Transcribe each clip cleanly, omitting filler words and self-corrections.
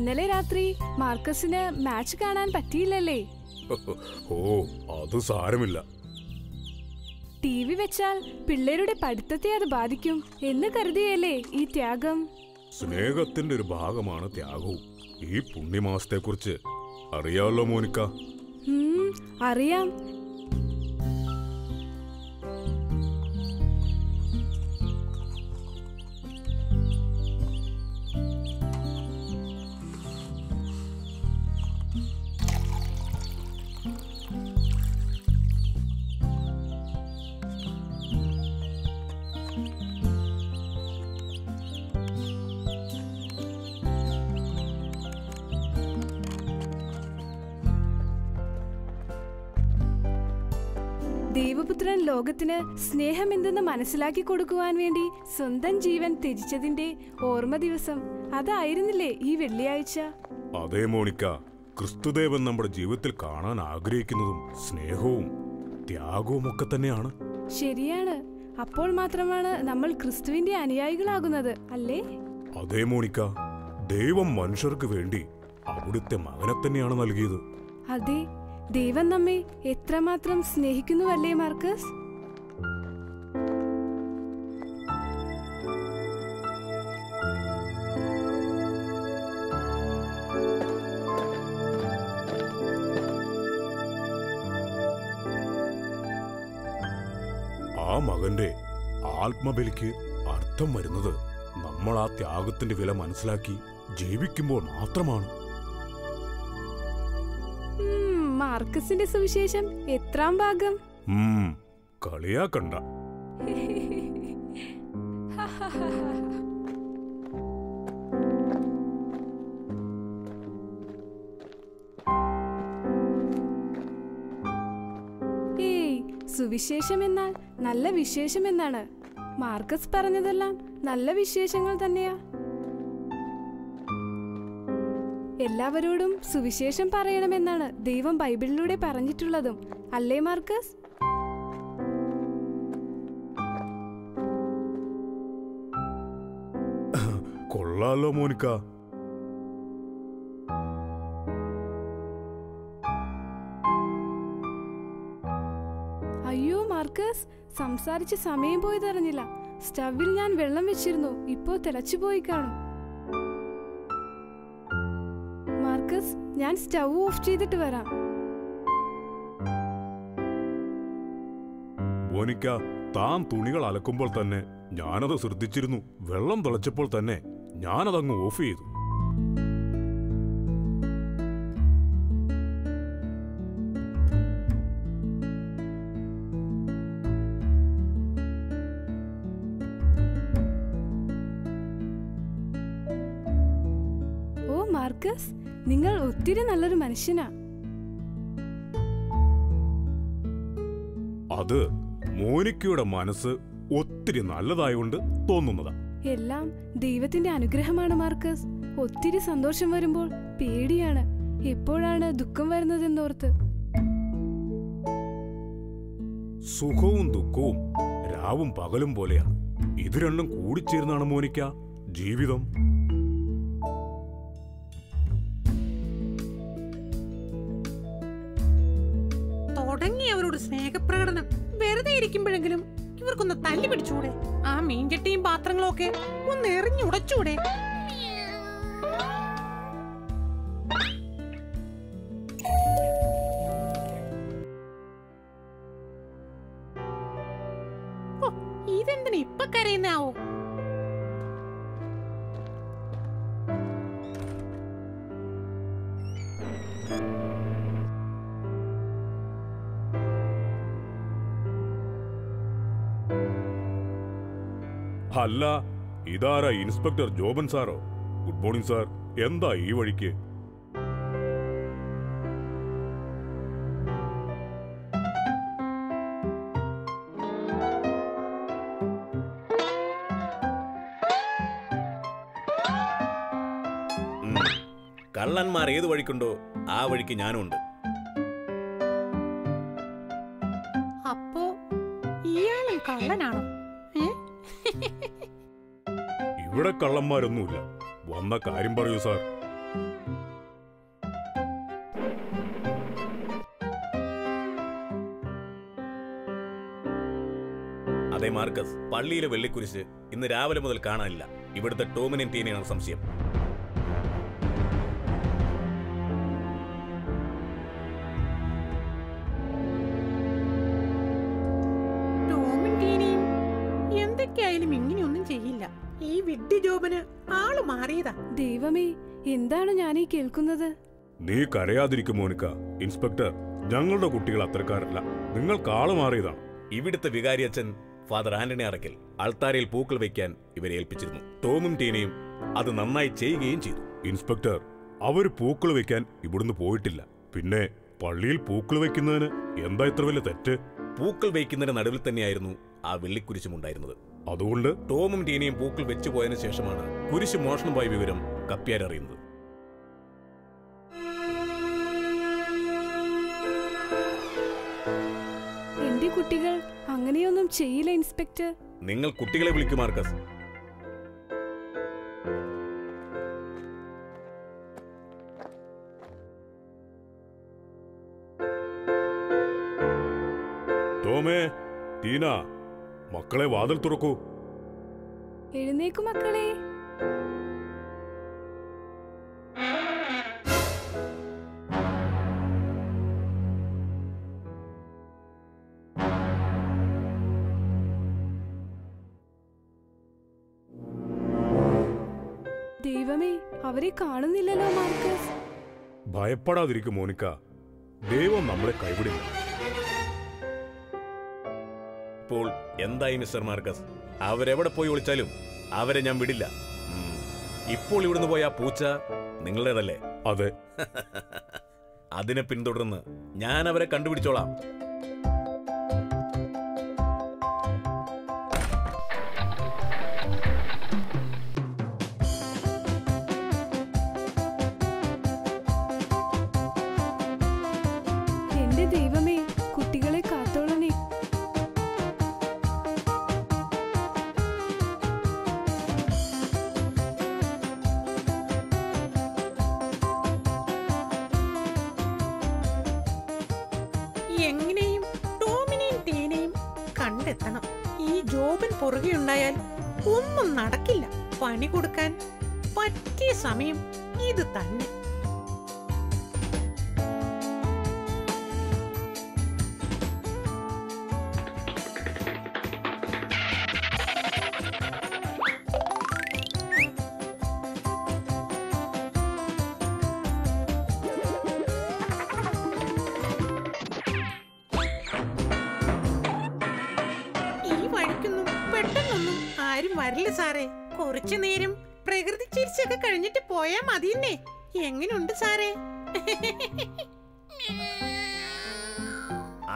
ഇന്നലെ രാത്രി മാർക്കസിന് മാച്ച് കാണാൻ പറ്റിയില്ലല്ലേ? ഓ, അത് സാരമില്ല. TV വെച്ചാൽ പിള്ളേരുടെ പഠിത്തത്തെ അത് ബാധിക്കും എന്ന് കരുതിയല്ലേ ഈ ത്യാഗം? സ്നേഹത്തിന്റെ ഒരു ഭാഗമാണ് ത്യാഗവും. ഈ പുണ്യമാസത്തെക്കുറിച്ച് അറിയാമല്ലോ മോനിക്ക? അറിയാം. ദൈവപുത്രൻ ലോകത്തിന് സ്നേഹം എന്തെന്ന് മനസ്സിലാക്കി കൊടുക്കുവാൻ വേണ്ടി സ്വന്തം ജീവൻ ത്യജിച്ചതിന്റെ ഓർമ്മ ദിവസം അതായിരുന്നില്ലേ ഈ വെള്ളിയാഴ്ച? അതേ മോണിക്ക, ക്രിസ്തുദേവൻ നമ്മുടെ ജീവിതത്തിൽ കാണാൻ ആഗ്രഹിക്കുന്നതും സ്നേഹവും ത്യാഗവും ഒക്കെ തന്നെയാണ്. ശരിയാണ്. അപ്പോൾ മാത്രമാണ് നമ്മൾ ക്രിസ്തുവിന്റെ അനുയായികളാകുന്നത്, അല്ലേ? അതേ മോണിക്ക, ദൈവം മനുഷ്യർക്ക് വേണ്ടി അവിടുത്തെ മകനെ തന്നെയാണ് നൽകിയത്. അതെ, ദൈവം നമ്മെ എത്രമാത്രം സ്നേഹിക്കുന്നുവല്ലേ മാർക്കസ്? ആ മകന്റെ ആത്മബലിക്ക് അർത്ഥം വരുന്നത് നമ്മൾ ആ ത്യാഗത്തിന്റെ വില മനസ്സിലാക്കി ജീവിക്കുമ്പോൾ മാത്രമാണ്. മാർക്കസിന്റെ സുവിശേഷം എത്രാം ഭാഗം? കളിയാക്കണ്ട. ഏയ്, സുവിശേഷം എന്നാൽ നല്ല വിശേഷം എന്നാണ്. മാർക്കസ് പറഞ്ഞതെല്ലാം നല്ല വിശേഷങ്ങൾ തന്നെയാ. എല്ലാവരോടും സുവിശേഷം പറയണമെന്നാണ് ദൈവം ബൈബിളിലൂടെ പറഞ്ഞിട്ടുള്ളതും, അല്ലേ മാർക്കസ്? കൊള്ളാലോ മോനിക്ക. അയ്യോ മാർക്കസ്, സംസാരിച്ച് സമയം പോയതറിഞ്ഞില്ല. സ്റ്റവിൽ ഞാൻ വെള്ളം വെച്ചിരുന്നു, ഇപ്പോ തിളച്ചുപോയി കാണും. മാർക്കസ്, ഞാൻ സ്റ്റവ് ഓഫ് ചെയ്തിട്ട് വരാം. മോനിക്ക, താൻ തുണികൾ അലക്കുമ്പോൾ തന്നെ ഞാനത് ശ്രദ്ധിച്ചിരുന്നു. വെള്ളം തിളച്ചപ്പോൾ തന്നെ ഞാനതങ്ങ് ഓഫ് ചെയ്തു. ഓ മാർക്കസ്, നിങ്ങൾ ഒത്തിരി നല്ലൊരു മനുഷ്യനാ. അത് മോനിക്കയുടെ മനസ്സ് ഒത്തിരി നല്ലതായോണ്ട് തോന്നുന്നതാ. എല്ലാം ദൈവത്തിന്റെ അനുഗ്രഹമാണ് മാർക്കസ്. ഒത്തിരി സന്തോഷം വരുമ്പോൾ പേടിയാണ്, എപ്പോഴാണ് ദുഃഖം വരുന്നതെന്നോർത്ത്. സുഖവും ദുഃഖവും രാവും പകലും പോലെയാണ്. ഇത് രണ്ടും കൂടിച്ചേർന്നാണ് മോനിക്ക ജീവിതം. തുടങ്ങിയവരോട് സ്നേഹപ്രകടനം വെറുതെ ഇരിക്കുമ്പോഴെങ്കിലും ഇവർക്കൊന്ന് തല്ലി പിടിച്ചൂടെ? ആ മീൻചട്ടിയും പാത്രങ്ങളും ഒക്കെ ഒന്ന് എറിഞ്ഞുടച്ചൂടെ? ഇതെന്തിനാ ഇപ്പൊ കരയുന്നാവോ? അല്ല, ഇതാരാ? ഇൻസ്പെക്ടർ ജോബൻ സാറോ? Good morning sir. എന്താ ഈ വഴിക്ക്? കള്ളന്മാർ ഏത് വഴിക്കുണ്ടോ ആ വഴിക്ക് ഞാനും ഉണ്ട്. അപ്പോ ഇയാളും കള്ളനാണോ? ഇവിടെ കള്ളന്മാരൊന്നുമില്ല. വന്ന കാര്യം പറയൂ സാർ. അതെ മാർക്കസ്, പള്ളിയിലെ വെള്ളിക്കുരിശ് ഇന്ന് രാവിലെ മുതൽ കാണാനില്ല. ഇവിടുത്തെ ടോമിനെയും ടീനെയാണ് സംശയം. ടോമും ടീനയും എന്തൊക്കെയായാലും ഇങ്ങനെയൊന്നും ചെയ്യില്ല. ഈ വിഡ്ഢി ജോബന് ആള് മാറിയതാ. ദൈവമേ, എന്താണ് ഞാൻ ഈ കേൾക്കുന്നത്? നീ കരയാതിരിക്കും മോനിക്ക. ഇൻസ്പെക്ടർ, ഞങ്ങളുടെ കുട്ടികൾ അത്തരക്കാരല്ല. നിങ്ങൾക്ക് ആള് മാറിയതാണ്. ഇവിടുത്തെ വികാരി അച്ഛൻ ഫാദർ ആന്റണി അറക്കൽ അൾത്താരയിൽ പൂക്കൾ വയ്ക്കാൻ ഇവരെ ഏൽപ്പിച്ചിരുന്നു. ടോമും ടീനയും അത് നന്നായി ചെയ്യുകയും ചെയ്തു. ഇൻസ്പെക്ടർ, അവര് പൂക്കൾ വെക്കാൻ ഇവിടുന്ന് പോയിട്ടില്ല. പിന്നെ പള്ളിയിൽ പൂക്കൾ വെക്കുന്നതിന് എന്താ ഇത്ര വലിയ തെറ്റ്? പൂക്കൾ വയ്ക്കുന്നതിന്റെ നടുവിൽ തന്നെയായിരുന്നു ആ വെള്ളിക്കുരിശും ഉണ്ടായിരുന്നത്. അതുകൊണ്ട് ടോമും ടീനയും പൂക്കൾ വെച്ചു പോയതിനു ശേഷമാണ് കുരിശ് മോഷണം പോയ വിവരം കപ്പ്യാരറിയുന്നത്. എന്റെ കുട്ടികൾ അങ്ങനെയൊന്നും ചെയ്യില്ല ഇൻസ്പെക്ടർ. നിങ്ങൾ കുട്ടികളെ വിളിക്കും മാർക്കസ്. ടോമേ, ടീന, മക്കളെ വാതിൽ തുറക്കൂ. എഴുന്നേക്കു മക്കളെ. ദൈവമേ, അവരെ കാണുന്നില്ലല്ലോ മാർക്കസ്. ഭയപ്പെടാതിരിക്കും മോനിക്ക. ദൈവം നമ്മളെ കൈവിടില്ല. ഇപ്പോൾ എന്തായി മിസ്റ്റർ മാർക്കസ്? അവരെവിടെ പോയി ഒളിച്ചാലും അവരെ ഞാൻ വിടില്ല. ഇപ്പോൾ ഇവിടുന്ന് പോയ ആ പൂച്ച നിങ്ങളുടേതല്ലേ? അതെ. അതിനെ പിന്തുടർന്ന് ഞാൻ അവരെ കണ്ടുപിടിച്ചോളാം. എന്റെ ദൈവമേ, കുട്ടികളെ കാത്തോളണേ. എങ്ങനെയും ടോമിനെയും ടീനയും കണ്ടെത്തണം. ഈ ജോബൻ പുറകെ ഉണ്ടായാൽ ഒന്നും നടക്കില്ല. പണി കൊടുക്കാൻ പറ്റിയ സമയം ഇത് തന്നെ. ആരും വരില്ല സാറേ. കുറച്ചു നേരം പ്രകൃതി ചിരിച്ചൊക്കെ കഴിഞ്ഞിട്ട് പോയാ മതിയെന്നേ. എങ്ങനുണ്ട് സാറേ?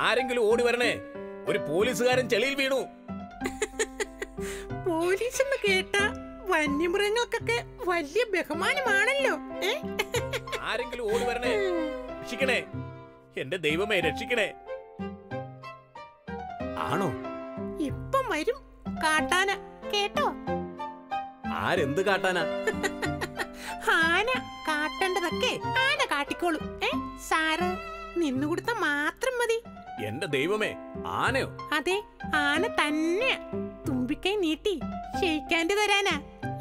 ആരെങ്കിലും ഓടി വരണേ, ഒരു പോലീസുകാരൻ ചെളിയിൽ വീണു. പോലീസ് എന്ന് കേട്ട വന്യമൃഗങ്ങൾക്കൊക്കെ വലിയ ബഹുമാനമാണല്ലോ. ആരെങ്കിലും ഓടി വരണേ, രക്ഷിക്കണേ, എന്റെ ദൈവമേ രക്ഷിക്കണേ. ആണോ? ഇപ്പം വരും കാട്ടാന, കേട്ടോ? ആരെന്ത് കാട്ടാനാ? ആന കാട്ടേണ്ടതൊക്കെ ആന കാട്ടിക്കോളും. സാറ് നിന്നുകൊടുത്ത മാത്രം മതി. എന്റെ ദൈവമേ, ആനയോ? അതെ, ആന തന്നെ. തുമ്പിക്കൈ നീട്ടി ക്ഷയിക്കാണ്ട് തരാനാ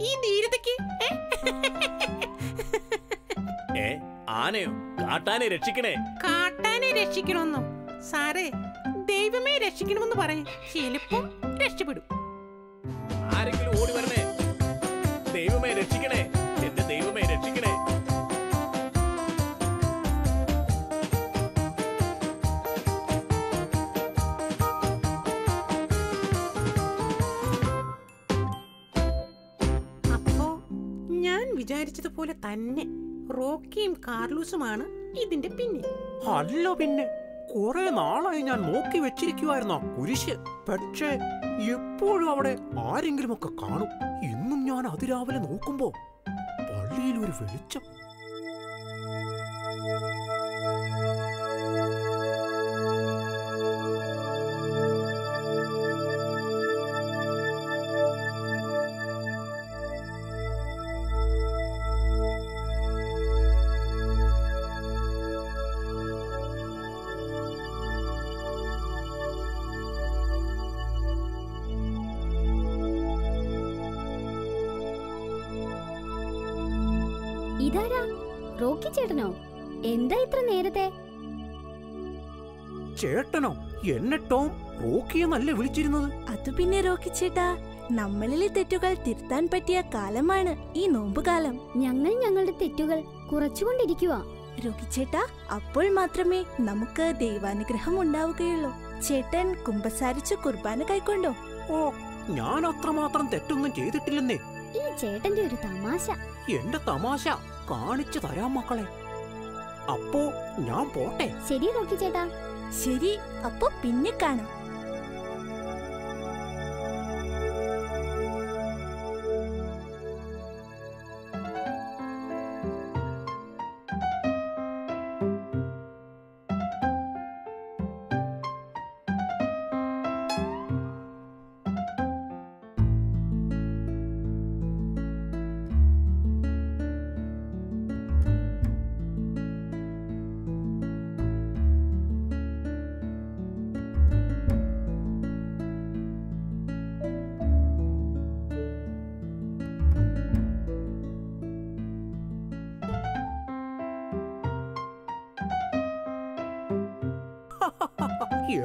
ഈ ധീരതയ്ക്ക്. ആനയോ? കാട്ടാനെ രക്ഷിക്കണേ. കാട്ടാനെ രക്ഷിക്കണമെന്നോ? സാറേ, ദൈവമേ രക്ഷിക്കണമെന്ന് പറയും. ചിലപ്പം രക്ഷപ്പെടും. ആരെങ്കിലും ഓടി വരണേ, ദൈവമേ രക്ഷിക്കണേ, എന്റെ ദൈവമേ രക്ഷിക്കണേ. അപ്പോ ഞാൻ വിചാരിച്ചതുപോലെ തന്നെ റോക്കിയും കാർലൂസുമാണ് ഇതിന്റെ പിന്നിൽ. അല്ല പിന്നെ, കുറെ നാളായി ഞാൻ നോക്കി വെച്ചിരിക്കുവായിരുന്ന കുരിശ്. പക്ഷേ എപ്പോഴും അവിടെ ആരെങ്കിലും ഒക്കെ കാണും. ഇന്നും ഞാൻ അതിരാവിലെ നോക്കുമ്പോ പള്ളിയിൽ ഒരു വെളിച്ചം. ഇതാരാ? റോക്കി ചേട്ടനോ? എന്താ ഇത്ര നേരത്തെ? ചേട്ടനോ? എന്നെ ടോം റോക്കിയെന്നല്ലേ വിളിച്ചിരുന്നത്? അതു പിന്നെ റോക്കി ചേട്ടാ, നമ്മളിലെ തെറ്റുകൾ തിരുത്താൻ പറ്റിയ കാലമാണ് ഈ നോമ്പുകാലം. ഞങ്ങൾ ഞങ്ങളുടെ തെറ്റുകൾ കുറച്ചുകൊണ്ടിരിക്കുക. റോക്കി ചേട്ടാ, അപ്പോൾ മാത്രമേ നമുക്ക് ദൈവാനുഗ്രഹം ഉണ്ടാവുകയുള്ളൂ. ചേട്ടൻ കുമ്പസാരിച്ച് കുർബാന കൈക്കൊണ്ടോ? ഓ, ഞാൻ അത്രമാത്രം തെറ്റൊന്നും ചെയ്തിട്ടില്ലെന്നേ. ഈ ചേട്ടന്റെ ഒരു തമാശ. എന്റെ തമാശ കാണിച്ചു തരാം മക്കളെ. അപ്പോ ഞാൻ പോട്ടെ. ശരി റോക്കി ചേട്ടാ. ശരി, അപ്പൊ പിന്നെ കാണാം.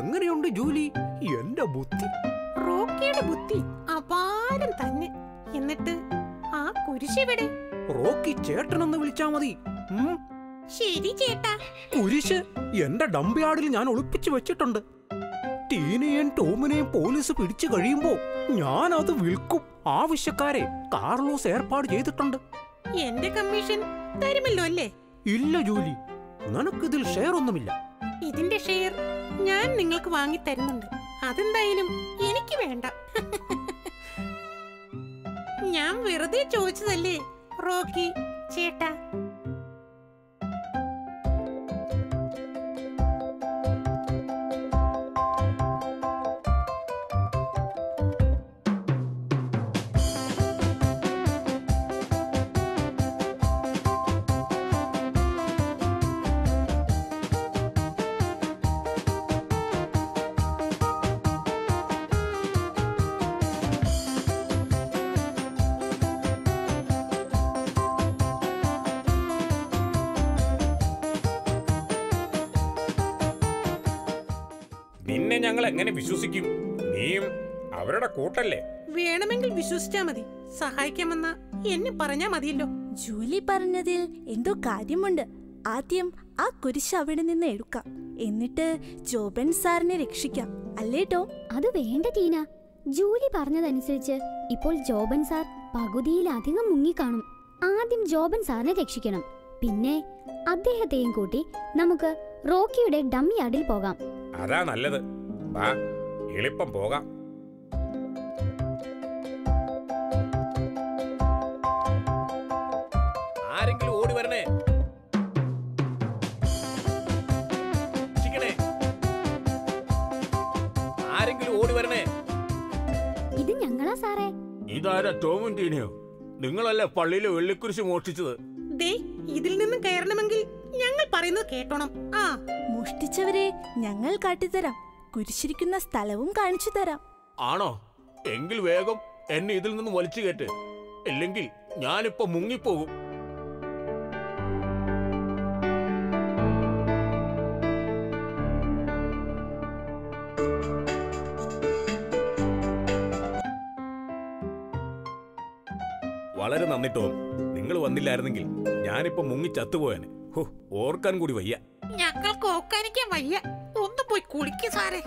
എങ്ങനെയുണ്ട് ജൂലി എന്റെ ബുദ്ധി? റോക്കിയുടെ ബുദ്ധി അപാരം തന്നെ. എന്നിട്ട് ആ കുരിശെവിടെ? റോക്കി ചേട്ടനെന്ന് വിളിച്ചാ മതി. ശരി ചേട്ടാ. കുരിശ് എന്റെ ഡംപ്യാർഡിൽ ഞാൻ ഒളിപ്പിച്ചു വെച്ചിട്ടുണ്ട്. ടീനയെയും ടോമിനെയും പോലീസ് പിടിച്ചു കഴിയുമ്പോ ഞാൻ അത് വിൽക്കും. ആവശ്യക്കാരെ കാർലോസ് ഏർപ്പാട് ചെയ്തിട്ടുണ്ട്. എന്റെ കമ്മീഷൻ തരുമല്ലോ അല്ലേ? ഇല്ല ജൂലി, നിനക്കിതിൽ ഷെയർ ഒന്നുമില്ല. ഇതിന്റെ ഷെയർ ഞാൻ നിങ്ങൾക്ക് വാങ്ങി തരുന്നുണ്ട്. അതെന്തായാലും എനിക്ക് വേണ്ട. ഞാൻ വെറുതെ ചോദിച്ചതല്ലേ റോക്കി ചേട്ടാ. നിന്നെ ഞങ്ങൾ എങ്ങനെ വിശ്വസിക്കും? നീയും അവരുടെ കൂട്ടല്ലേ? വേണമെങ്കിൽ വിശ്വസിച്ചാ മതി. സഹായിക്കാമെന്ന എന്നെ പറഞ്ഞാ മതിയല്ലോ. ജൂലി പറഞ്ഞതിൽ എന്തോ കാര്യമുണ്ട്. ആദ്യം ആ കുരിശ് അവിടെ നിന്ന് എടുക്കാം, എന്നിട്ട് ജോബൻ സാറിനെ രക്ഷിക്കാം, അല്ലേ ടോം? അത് വേണ്ട ടീന. ജൂലി പറഞ്ഞതനുസരിച്ച് ഇപ്പോൾ ജോബൻ സാർ പകുതിയിലധികം മുങ്ങിക്കാണും. ആദ്യം ജോബൻ സാറിനെ രക്ഷിക്കണം. പിന്നെ അദ്ദേഹത്തെയും കൂട്ടി നമുക്ക് റോക്കിയുടെ ഡമ്മി യാർഡിൽ പോകാം. അതാ നല്ലത്. വാ, എളുപ്പം പോകാം. ആരെങ്കിലും ഓടി വരണേ. ആരെങ്കിലും ഓടി വരണേ. ഇത് ഞങ്ങളാ സാറേ. ഇതാരാ? ടോമും ടീനയോ? നിങ്ങളല്ലേ പള്ളിയിലെ വെള്ളിക്കുരിശ് മോഷ്ടിച്ചത്? ദേ, ഇതിൽ നിന്ന് കയറണമെങ്കിൽ ഞങ്ങൾ പറയുന്നത് കേട്ടോണം. ആ, മോഷ്ടിച്ചവരെ ഞങ്ങൾ കാട്ടിത്തരാം. കുരിശിരിക്കുന്ന സ്ഥലവും കാണിച്ചു തരാം. ആണോ? എങ്കിൽ വേഗം എന്നെ ഇതിൽ നിന്ന് വലിച്ചു കയറ്റ്, ഇല്ലെങ്കിൽ ഞാനിപ്പോ മുങ്ങിപ്പോകും. വളരെ നന്ദി ടോം. നിങ്ങൾ വന്നില്ലായിരുന്നെങ്കിൽ ഞാനിപ്പോ മുങ്ങി ചത്തുപോയാന്. ഓർക്കാൻ കൂടി വയ്യ. ഞങ്ങൾക്ക് ഓക്കാനിക്കാൻ വയ്യ. ഒന്ന് പോയി കുളിക്ക് സാറേ.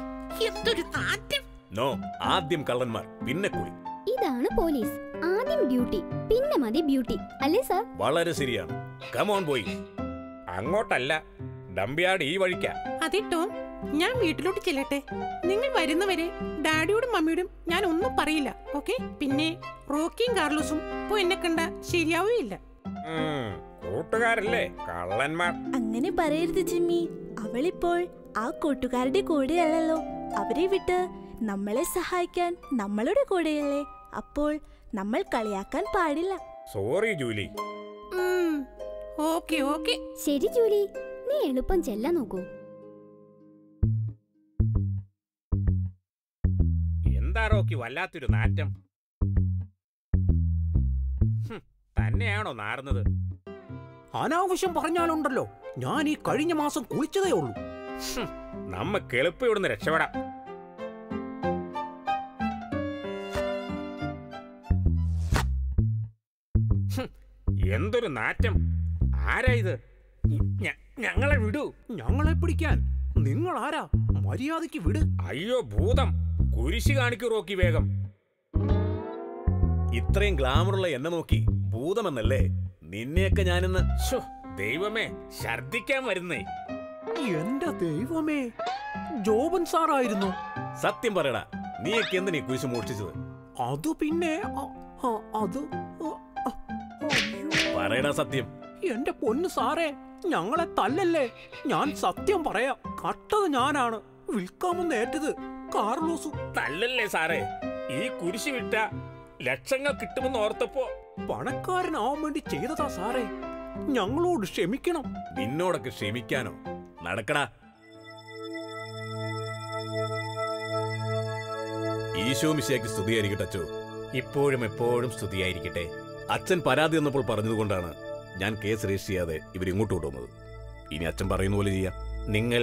എന്തൊരു നാറ്റം. നോ, ആദ്യം കള്ളന്മാർ, പിന്നെ കുളി. ഇതാണ് പോലീസ്. ആദ്യം ഡ്യൂട്ടി, പിന്നെ മതി ബ്യൂട്ടി, അല്ലേ സാർ? വളരെ ശരിയാണ്. കമോൺ പോയി. അങ്ങോട്ടല്ല, ഡംപ്യാർഡ് ഈ വഴിക്കാ. അതെ ടോം, ഞാൻ വീട്ടിലോട്ട് ചെല്ലട്ടെ. നിങ്ങൾ വരുന്നവരെ ഡാഡിയോടും മമ്മിയോടും ഞാൻ ഒന്നും പറയില്ല, ഓക്കെ? പിന്നെ റോക്കിയും കാർലോസും ഇപ്പൊ എന്നെ കണ്ട ശരിയാവുകയില്ല. കൂട്ടുകാരല്ലേ കള്ളന്മാർ? അങ്ങനെ പറയരുത് ജിമ്മി. അവളിപ്പോൾ ആ കൂട്ടുകാരുടെ കൂടെയല്ലല്ലോ. അവരെ വിട്ട് നമ്മളെ സഹായിക്കാൻ നമ്മളുടെ കൂടെയല്ലേ. അപ്പോൾ നമ്മൾ കളിയാക്കാൻ പാടില്ല. Sorry Julie. Okay okay. ശരി ജൂലി, നീ എളുപ്പം ചെല്ലാൻ നോക്കൂ. എന്താ റോക്കി വല്ലാത്തൊരു നാറ്റം? തന്നെയാണോ നാറുന്നത്? അനാവശ്യം പറഞ്ഞാലുണ്ടല്ലോ, ഞാൻ ഈ കഴിഞ്ഞ മാസം കുളിച്ചതേ ഉള്ളൂ. നമ്മക്ക് എളുപ്പം ഇവിടുന്ന് രക്ഷപ്പെടാം. എന്തൊരു നാറ്റം! ആരാ ഇത്? ഞങ്ങളെ വിടൂ. ഞങ്ങളെ പിടിക്കാൻ നിങ്ങൾ ആരാ? മര്യാദയ്ക്ക് വിട്. അയ്യോ ഭൂതം! കുരിശ് കാണിക്കൂ റോക്കി, വേഗം. ഇത്രയും ഗ്ലാമറുള്ള എന്നെ നോക്കി ഭൂതമെന്നല്ലേ? നിന്നെയൊക്കെ ഞാനിന്ന്... ദൈവമേ, ഛർദിക്കാൻ വരുന്നേ. എന്റെ ദൈവമേ, ജോബൻ സാറായിരുന്നു. സത്യം പറയടാ, നീയൊക്കെ എന്തിനാ കുരിശ് മോഷ്ടിച്ചത്? അത് പിന്നെ അത് പറയടാ സത്യം. എന്റെ പൊന്നു സാറേ, ഞങ്ങളെ തല്ലല്ലേ. ഞാൻ സത്യം പറയാം, കട്ടത് ഞാനാണ്. വിൽക്കാമെന്ന് ഏറ്റത് കാർലോസ്. തല്ലല്ലേ സാറേ, ഈ കുരിശ് വിട്ട ലക്ഷങ്ങൾ കിട്ടുമെന്ന് ഓർത്തപ്പോ പണക്കാരനാവാൻ വേണ്ടി ചെയ്തതാ സാറേ. ഞങ്ങളോട് ക്ഷമിക്കണം. നിന്നോടൊക്കെ ക്ഷമിക്കാനോ? നടക്കടാ. ഈശോ മിശിഹായ്ക്ക് സ്തുതിയായിരിക്കട്ടെ അച്ചോ. ഇപ്പോഴും എപ്പോഴും സ്തുതിയായിരിക്കട്ടെ. അച്ഛൻ പരാതി വന്നപ്പോൾ പറഞ്ഞതുകൊണ്ടാണ് ഞാൻ കേസ് രജിസ്റ്റർ ചെയ്യാതെ ഇവരിങ്ങോട്ട് കൊണ്ടുവന്നത്. ഇനി അച്ഛൻ പറയുന്ന പോലെ ചെയ്യാം. നിങ്ങൾ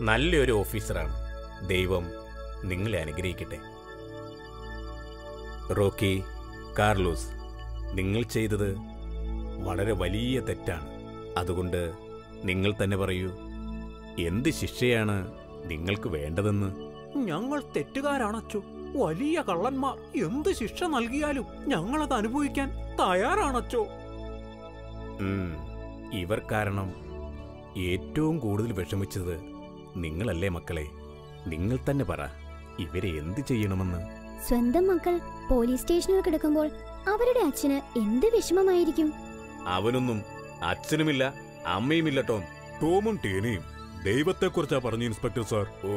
നല്ലൊരു ഓഫീസറാണ്. ദൈവം നിങ്ങളെ അനുഗ്രഹിക്കട്ടെ. റോക്കി, കാർലോസ്, നിങ്ങൾ ചെയ്തത് വളരെ വലിയ തെറ്റാണ്. അതുകൊണ്ട് നിങ്ങൾ തന്നെ പറയൂ, എന്ത് ശിക്ഷയാണ് നിങ്ങൾക്ക് വേണ്ടതെന്ന്? ഞങ്ങൾ തെറ്റുകാരാണച്ചോ. വലിയ കള്ളന്മാർ. എന്ത് ശിക്ഷ നൽകിയാലും ഞങ്ങളത് അനുഭവിക്കാൻ തയ്യാറാണച്ചോ. ഇവർ കാരണം ഏറ്റവും കൂടുതൽ വിഷമിച്ചത് നിങ്ങളല്ലേ മക്കളെ? നിങ്ങൾ തന്നെ പറ, ഇവരെ എന്ത് ചെയ്യണമെന്ന്? സ്വന്തം മക്കൾ പോലീസ് സ്റ്റേഷനിൽ കിടക്കുമ്പോൾ അവരുടെ അച്ഛന് എന്ത് വിഷമമായിരിക്കും. അവനൊന്നും അച്ഛനുമില്ല അമ്മയുമില്ല ടോം. ടോമും ടീനയും ദൈവത്തെക്കുറിച്ചാ പറഞ്ഞു ഇൻസ്പെക്ടർ സാർ. ഓ,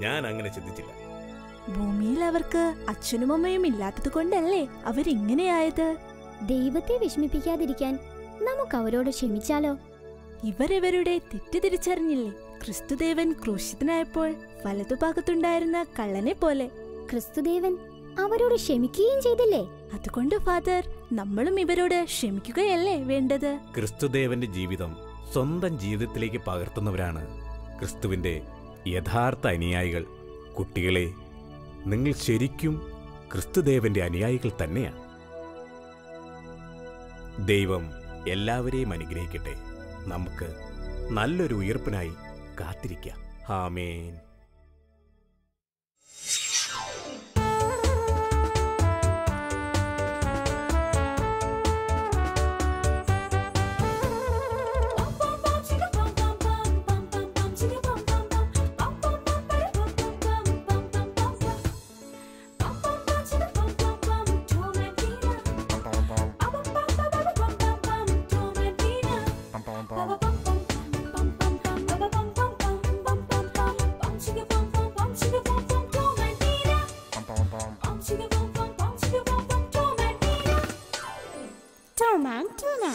ഞാൻ അങ്ങനെ ചിന്തിച്ചില്ല. ഭൂമിയിൽ അവർക്ക് അച്ഛനും അമ്മയും ഇല്ലാത്തത് കൊണ്ടല്ലേ അവരിങ്ങനെയായത്. ദൈവത്തെ വിഷമിപ്പിക്കാതിരിക്കാൻ നമുക്ക് അവരോട് ക്ഷമിച്ചാലോ? ഇവരിവരുടെ തെറ്റ് തിരിച്ചറിഞ്ഞില്ലേ? ക്രിസ്തുദേവൻ ക്രൂശിതനായപ്പോൾ വലതുഭാഗത്തുണ്ടായിരുന്ന കള്ളനെ പോലെ ക്രിസ്തുദേവൻ അവരോട് ക്ഷമിക്കുകയും ചെയ്തില്ലേ? അതുകൊണ്ട് ഫാദർ, നമ്മളും ഇവരോട് ക്ഷമിക്കുകയല്ലേ വേണ്ടത്? ക്രിസ്തുദേവന്റെ ജീവിതം സ്വന്തം ജീവിതത്തിലേക്ക് പകർത്തുന്നവരാണ് ക്രിസ്തുവിന്റെ യഥാർത്ഥ അനുയായികൾ. കുട്ടികളെ, നിങ്ങൾ ശരിക്കും ക്രിസ്തുദേവന്റെ അനുയായികൾ തന്നെയാണ്. ദൈവം എല്ലാവരെയും അനുഗ്രഹിക്കട്ടെ. നമുക്ക് നല്ലൊരു ഉയർപ്പിനായി കാത്തിരിക്കാം. ആമേൻ. Tom and Tina.